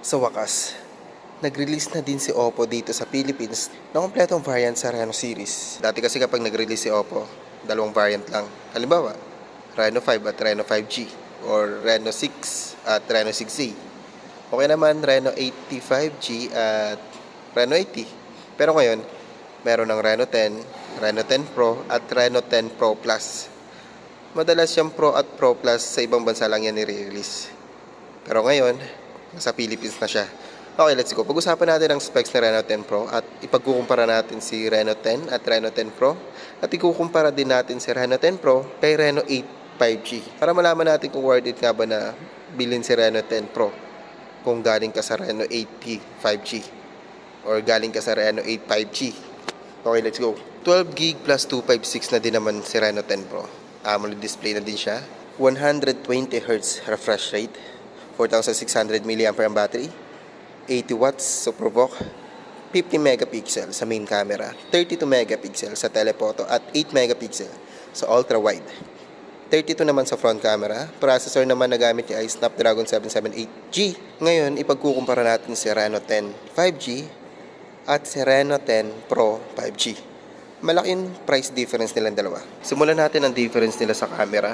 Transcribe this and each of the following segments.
Sa wakas, nag-release na din si Oppo dito sa Philippines ng kompletong variant sa Reno series. Dati kasi kapag nag-release si Oppo, dalawang variant lang. Halimbawa, Reno 5 at Reno 5G or Reno 6 at Reno 6Z. Okay naman Reno 80 5G at Reno 80. Pero ngayon, meron ng Reno 10, Reno 10 Pro at Reno 10 Pro Plus. Madalas yung Pro at Pro Plus sa ibang bansa lang yan nire-release. Pero ngayon, nasa Philippines na siya. Okay, let's go. Pag-usapan natin ang specs ng Reno 10 Pro at ipagkukumpara natin si Reno 10 at Reno 10 Pro at ikukumpara din natin si Reno 10 Pro kay Reno 8 5G para malaman natin kung worth it nga ba na bilhin si Reno 10 Pro kung galing ka sa Reno 80 5G or galing ka sa Reno 8 5G. Okay, let's go. 12GB plus 256 na din naman si Reno 10 Pro. AMOLED display na din siya. 120Hz refresh rate. 4,600 mAh ang battery, 80 watts super VOOC, 50 megapixel sa main camera, 32 megapixel sa telephoto at 8 megapixel sa ultra wide. 32 naman sa front camera. Processor naman na gamit niya ay Snapdragon 778G. Ngayon, ipagkukumpara natin si Reno 10 5G at si Reno 10 Pro 5G. Malaking price difference nilang dalawa. Simulan natin ang difference nila sa camera.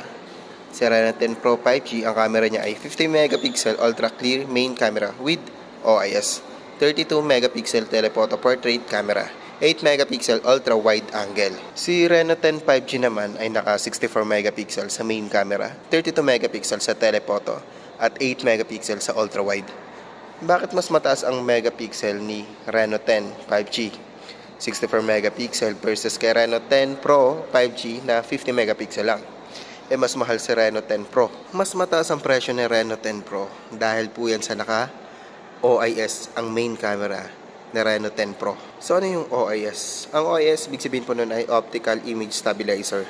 Si Reno 10 Pro 5G, ang camera niya ay 50 megapixel ultra clear main camera with OIS, 32 megapixel telephoto portrait camera, 8 megapixel ultra wide angle. Si Reno 10 5G naman ay naka 64 megapixel sa main camera, 32 megapixel sa telephoto at 8 megapixel sa ultra wide. Bakit mas mataas ang megapixel ni Reno 10 5G? 64 megapixel versus kay Reno 10 Pro 5G na 50 megapixel lang. Mas mahal si Reno 10 Pro. Mas mataas ang presyo ng Reno 10 Pro dahil po yan sa naka OIS ang main camera ng Reno 10 Pro. So ano yung OIS? Ang OIS, big sabihin po nun ay Optical Image Stabilizer.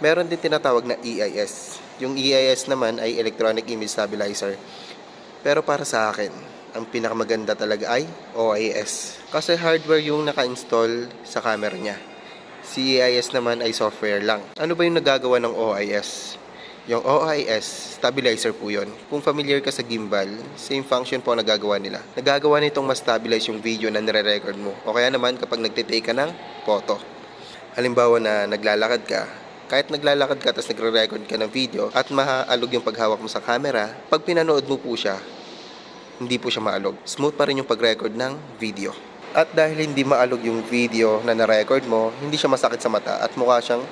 Meron din tinatawag na EIS. Yung EIS naman ay Electronic Image Stabilizer. Pero para sa akin, ang pinakamaganda talaga ay OIS. Kasi hardware yung naka-install sa camera niya. Si EIS naman ay software lang. Ano ba yung nagagawa ng OIS? Yung OIS, stabilizer po yun. Kung familiar ka sa gimbal, same function po ang nagagawa nila. Nagagawa nitong mas stabilize yung video na nire-record mo. O kaya naman kapag nagtitake ka ng photo. Halimbawa na naglalakad ka, kahit naglalakad ka tapos nagre-record ka ng video at mahaalog yung paghawak mo sa camera, pag pinanood mo po siya, hindi po siya maalog. Smooth pa rin yung pag-record ng video. At dahil hindi maalog yung video na na-record mo, hindi siya masakit sa mata at mukha siyang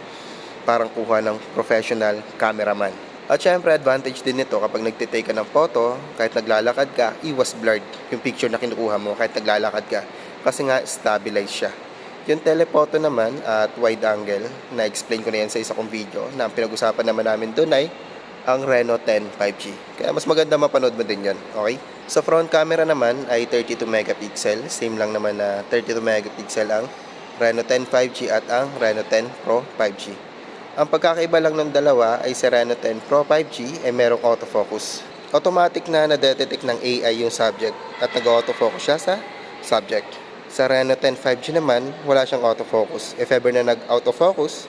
parang kuha ng professional cameraman. At syempre, advantage din nito kapag nagtitake ka ng photo, kahit naglalakad ka, iwas blurred yung picture na kinukuha mo kahit naglalakad ka. Kasi nga, stabilize siya. Yung telephoto naman at wide angle, na-explain ko na yan sa isa kong video, na ang pinag-usapan naman namin doon ay ang Reno 10 5G. Kaya mas maganda mapanood mo din yun, okay? Sa front camera naman ay 32 megapixel. Same lang naman na 32 megapixel ang Reno 10 5G at ang Reno 10 Pro 5G. Ang pagkakaiba lang ng dalawa ay sa Reno 10 Pro 5G ay merong autofocus. Automatic na nadetect ng AI yung subject at nag-autofocus siya sa subject. Sa Reno 10 5G naman, wala siyang autofocus. If ever na nag-autofocus,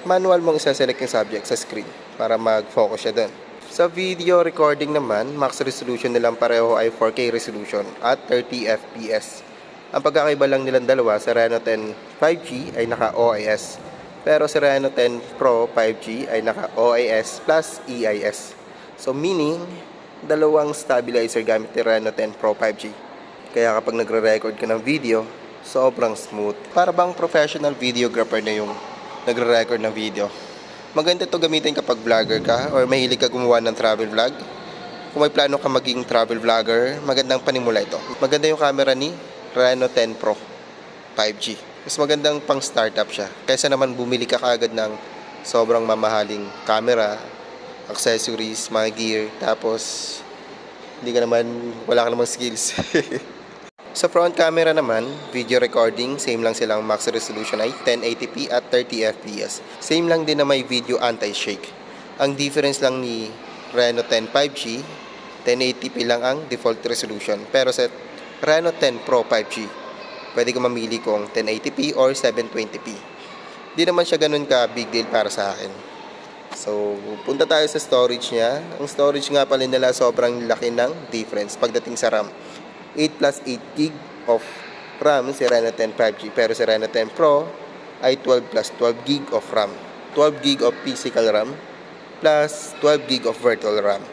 manual mong isa-select yung subject sa screen para mag-focus siya doon. Sa video recording naman, max resolution nilang pareho ay 4K resolution at 30 FPS. Ang pagkakaiba lang nilang dalawa, sa Reno 10 5G ay naka OIS, pero sa Reno 10 Pro 5G ay naka OIS plus EIS. So meaning, dalawang stabilizer gamit ni Reno 10 Pro 5G. Kaya kapag nagre-record ka ng video, sobrang smooth. Para bang professional videographer na yung nagre-record ng video. Maganda ito gamitin kapag vlogger ka or mahilig ka gumawa ng travel vlog. Kung may plano ka maging travel vlogger, magandang panimula ito. Maganda yung camera ni Reno 10 Pro 5G. Mas magandang pang startup siya. Kaysa naman bumili ka kaagad ng sobrang mamahaling camera, accessories, mga gear, tapos wala ka namang skills. Sa front camera naman, video recording, same lang silang max resolution ay 1080p at 30 fps. Same lang din na may video anti-shake. Ang difference lang ni Reno 10 5G, 1080p lang ang default resolution. Pero sa Reno 10 Pro 5G, pwede ko mamili kung 1080p or 720p. Di naman siya ganun ka big deal para sa akin. So, punta tayo sa storage niya. Ang storage nga pala nila sobrang laki ng difference pagdating sa RAM. 8 plus 8 gig of RAM si Reno 10 5G. Pero si Reno 10 Pro ay 12 plus 12 gig of RAM. 12 gig of physical RAM plus 12 gig of virtual RAM.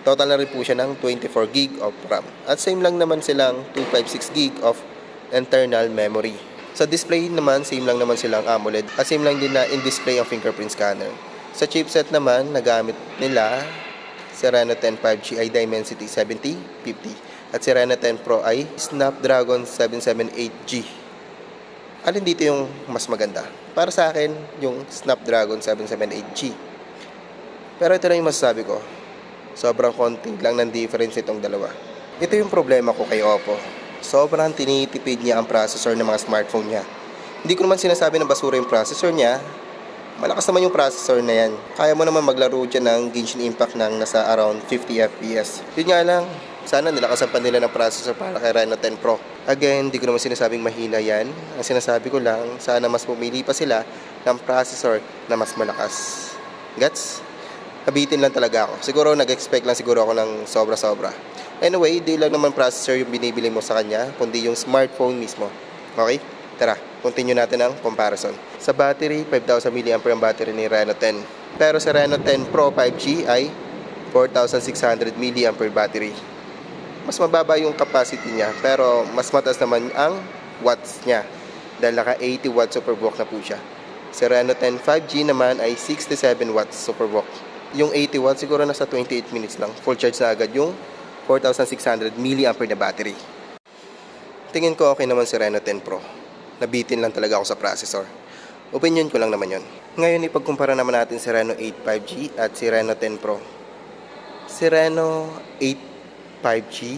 Total na rin po siya ng 24 gig of RAM. At same lang naman silang 256 gig of internal memory. Sa display naman, same lang naman silang AMOLED. At same lang din na in-display ang fingerprint scanner. Sa chipset naman, nagamit nila si Reno 10 5G ay Dimensity 7050. At si Reno 10 Pro ay Snapdragon 778G. Alin dito yung mas maganda? Para sa akin, yung Snapdragon 778G. Pero ito na yung masasabi ko. Sobrang konting lang ng difference itong dalawa. Ito yung problema ko kay Oppo. Sobrang tinitipid niya ang processor ng mga smartphone niya. Hindi ko naman sinasabi na basura yung processor niya. Malakas naman yung processor na yan. Kaya mo naman maglaro dyan ng Genshin Impact ng nasa around 50 FPS. Yun nga lang, sana nilakasan pa nila ng processor para kay Reno 10 Pro. Again, hindi ko naman sinasabing mahina yan. Ang sinasabi ko lang, sana mas pumili pa sila ng processor na mas malakas. Gets? Kabitin lang talaga ako. Siguro nag-expect lang siguro ako ng sobra-sobra. Anyway, di lang naman processor yung binibili mo sa kanya, kundi yung smartphone mismo. Okay? Tara, continue natin ang comparison. Sa battery, 5,000 mAh ang battery ni Reno 10. Pero sa Reno 10 Pro 5G ay 4,600 mAh battery. Mas mababa yung capacity niya, pero mas mataas naman ang watts niya. Dahil naka 80 watts superbook na po siya. Sa Reno 10 5G naman ay 67 watts superbook. Yung 80 watts siguro nasa 28 minutes lang. Full charge na agad yung 4,600 mAh na battery. Tingin ko okay naman si Reno 10 Pro. Nabitin lang talaga ako sa processor. Opinion ko lang naman yon. Ngayon ipagkumpara naman natin si Reno 8 5G at si Reno 10 Pro. Si Reno 8 5G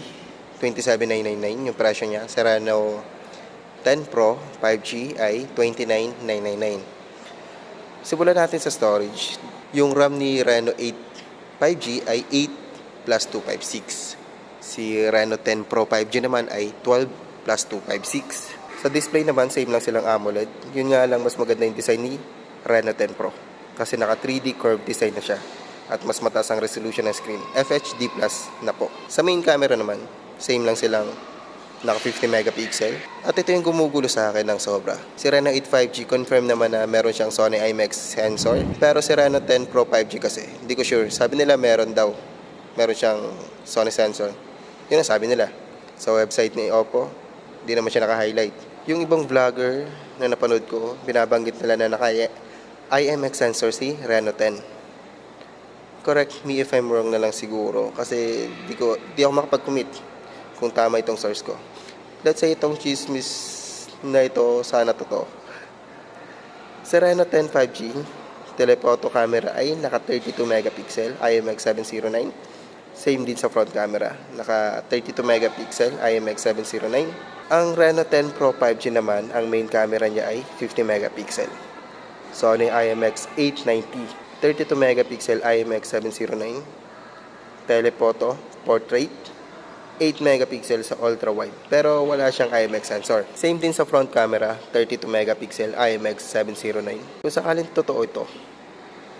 27,999 yung presyo niya. Si Reno 10 Pro 5G ay 29,999. Simulan natin sa storage. Yung RAM ni Reno 8 5G ay 8 plus 256. Si Reno 10 Pro 5G naman ay 12 plus 256. Sa display naman, same lang silang AMOLED. Yun nga lang mas maganda yung design ni Reno 10 Pro. Kasi naka 3D curved design na siya. At mas mataas ang resolution ng screen. FHD plus na po. Sa main camera naman, same lang silang naka 50 megapixel. At ito yung gumugulo sa akin ng sobra. Si Reno 8 5G confirm naman na meron siyang Sony IMX sensor. Pero si Reno 10 Pro 5G kasi, hindi ko sure. Sabi nila meron daw. Meron siyang Sony sensor. Yun ang sabi nila. Sa website ni Oppo, hindi naman siya naka-highlight. Yung ibang vlogger na napanood ko, binabanggit nila na naka-IMX sensor si Reno 10. Correct me if I'm wrong na lang siguro. Kasi di ako makapag-commit kung tama itong source ko. Let's say itong chismis na ito, sana totoo. Sa Reno 10 5G, telephoto camera ay naka 32 megapixel, IMX 709. Same din sa front camera, naka 32 megapixel, IMX 709. Ang Reno 10 Pro 5G naman, ang main camera niya ay 50 megapixel. Sony IMX 890, 32 megapixel, IMX 709. Telephoto, portrait, 8 megapixel sa ultra wide, pero wala siyang IMX sensor. Same din sa front camera, 32 megapixel, IMX 709. Kung sakaling totoo ito,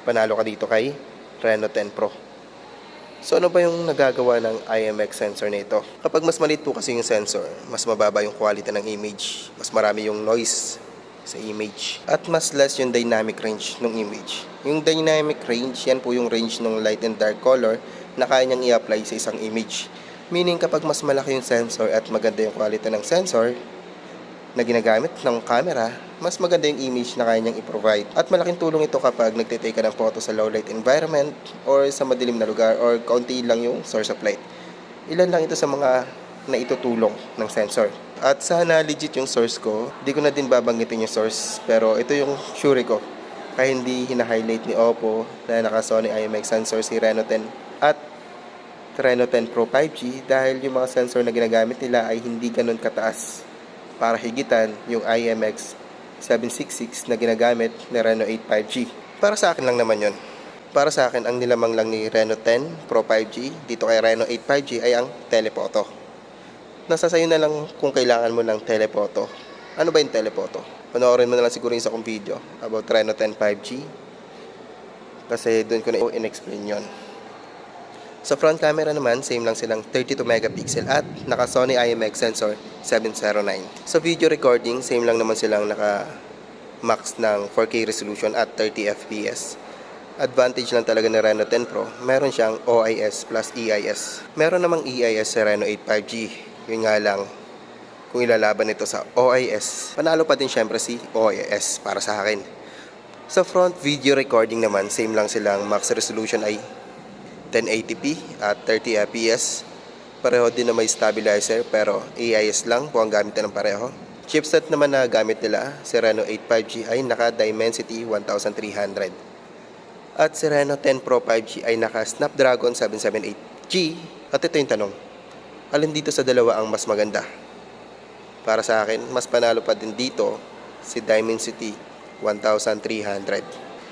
panalo ka dito kay Reno 10 Pro. So ano ba yung nagagawa ng IMX sensor nito? Kapag mas maliit po kasi yung sensor, mas mababa yung quality ng image, mas marami yung noise sa image, at mas less yung dynamic range ng image. Yung dynamic range, yan po yung range ng light and dark color na kaya niyang i-apply sa isang image. Meaning kapag mas malaki yung sensor at maganda yung quality ng sensor na ginagamit ng camera, mas maganda yung image na kaya niyang i-provide. At malaking tulong ito kapag nagtitake ka ng photo sa low light environment or sa madilim na lugar or kaunti lang yung source of light. Ilan lang ito sa mga naitutulong ng sensor. At sana legit yung source ko, di ko na din babanggitin yung source, pero ito yung sure ko. Kaya hindi hina-highlight ni Oppo na naka Sony IMX sensor si Reno 10 at Reno 10 Pro 5G dahil yung mga sensor na ginagamit nila ay hindi ganun kataas para higitan yung IMX 766 na ginagamit ni Reno 8 5G. Para sa akin lang naman yun. Para sa akin, ang nilamang lang ni Reno 10 Pro 5G dito kay Reno 8 5G ay ang telephoto. Nasa sayo na lang kung kailangan mo ng telephoto. Ano ba yung telephoto? Panoorin mo na lang siguro yung isa kong video about Reno 10 5G. Kasi doon ko na in-explain yon. Sa front camera naman, same lang silang 32 megapixel at naka Sony IMX sensor 709. Sa video recording, same lang naman silang naka max ng 4K resolution at 30 FPS. Advantage lang talaga ng Reno 10 Pro, meron siyang OIS plus EIS. Meron namang EIS sa Reno 8 5G. Yun nga lang, kung ilalaban ito sa OIS, panalo pa din syempre si OIS para sa akin. Sa front video recording naman, same lang silang max resolution ay 1080p at 30 fps. Pareho din na may stabilizer pero AIS lang po ang gamit ng pareho. Chipset naman na gamit nila, si Reno 8 5G ay naka Dimensity 1300. At si Reno 10 Pro 5G ay naka Snapdragon 778G. At ito yung tanong, alin dito sa dalawa ang mas maganda? Para sa akin, mas panalo pa din dito si Dimensity 1300.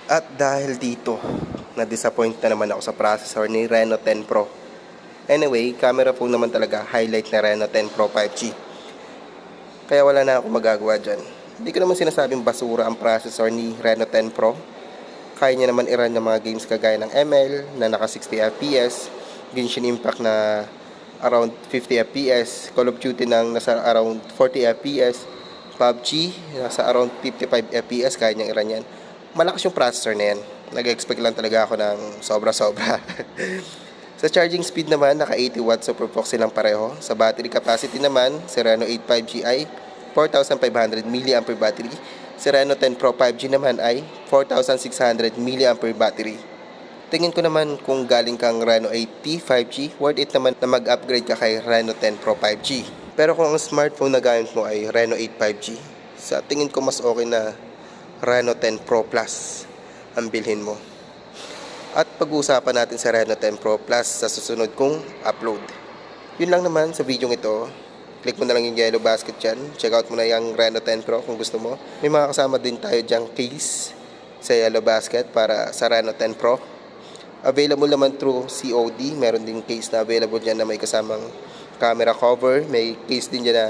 At dahil dito, na-disappoint na naman ako sa processor ni Reno 10 Pro. Anyway, camera phone naman talaga highlight na Reno 10 Pro 5G. Kaya wala na ako magagawa dyan. Hindi ko naman sinasabing basura ang processor ni Reno 10 Pro. Kaya niya naman i-run ng mga games kagaya ng ML na naka 60 FPS, Genshin Impact na around 50 FPS, Call of Duty nang nasa around 40 FPS, PUBG nasa around 55 FPS, kaya niyang i-run yan. Malakas yung processor na yan. Nag-expect lang talaga ako ng sobra-sobra. Sa charging speed naman, naka 80 watts super proxy lang pareho. Sa battery capacity naman, si Reno 8 5G ay 4,500 mAh battery. Si Reno 10 Pro 5G naman ay 4,600 mAh battery. Tingin ko naman kung galing kang Reno 8T 5G, worth it naman na mag-upgrade ka kay Reno 10 Pro 5G. Pero kung ang smartphone na gamit mo ay Reno 8 5G, sa tingin ko mas okay na Reno 10 Pro Plus ang bilhin mo. At pag-uusapan natin sa Reno 10 Pro Plus sa susunod kong upload. Yun lang naman sa video ito. Click mo na lang yung yellow basket dyan. Check out mo na yung Reno 10 Pro kung gusto mo. May mga kasama din tayo dyang case sa yellow basket para sa Reno 10 Pro. Available naman through COD. Meron din case na available dyan na may kasamang camera cover. May case din dyan na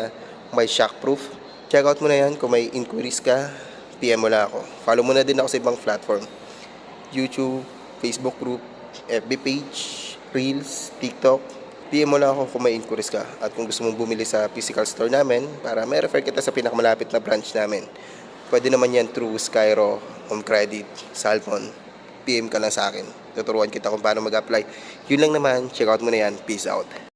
may shockproof. Check out mo na yan. Kung may inquiries ka, PM mo lang ako. Follow mo na din ako sa ibang platform. YouTube, Facebook group, FB page, Reels, TikTok. PM mo lang ako kung may inquiries ka. At kung gusto mong bumili sa physical store namin, para may refer kita sa pinakamalapit na branch namin. Pwede naman yan through Skyro, Home Credit, Salmon. PM ka lang sa akin. Tuturuan kita kung paano mag-apply. Yun lang naman. Check out mo na yan. Peace out.